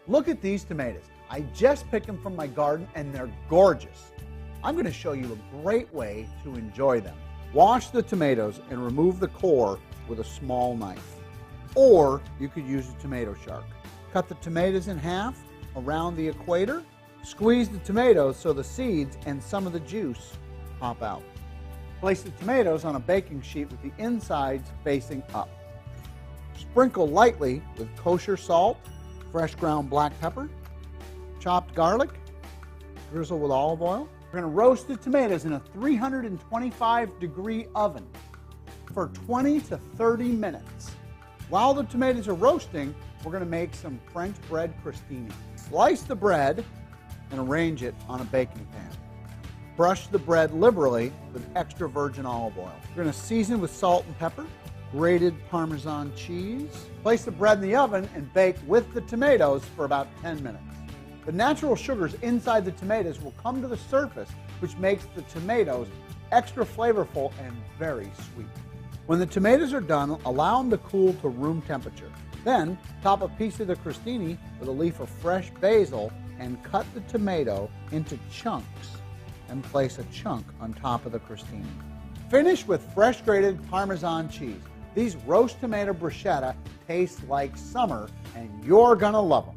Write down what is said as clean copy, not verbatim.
Look at these tomatoes. I just picked them from my garden and they're gorgeous. I'm going to show you a great way to enjoy them. Wash the tomatoes and remove the core with a small knife. Or you could use a tomato shark. Cut the tomatoes in half around the equator. Squeeze the tomatoes so the seeds and some of the juice pop out. Place the tomatoes on a baking sheet with the insides facing up. Sprinkle lightly with kosher salt, fresh ground black pepper, chopped garlic, drizzle with olive oil. We're going to roast the tomatoes in a 325-degree oven for 20 to 30 minutes. While the tomatoes are roasting, we're going to make some French bread crostini. Slice the bread and arrange it on a baking pan. Brush the bread liberally with extra virgin olive oil. We're going to season with salt and pepper, grated parmesan cheese. Place the bread in the oven and bake with the tomatoes for about 10 minutes. The natural sugars inside the tomatoes will come to the surface, which makes the tomatoes extra flavorful and very sweet. When the tomatoes are done, allow them to cool to room temperature. Then, top a piece of the crostini with a leaf of fresh basil and cut the tomato into chunks and place a chunk on top of the crostini. Finish with fresh grated parmesan cheese. These roast tomato bruschetta taste like summer and you're gonna love them.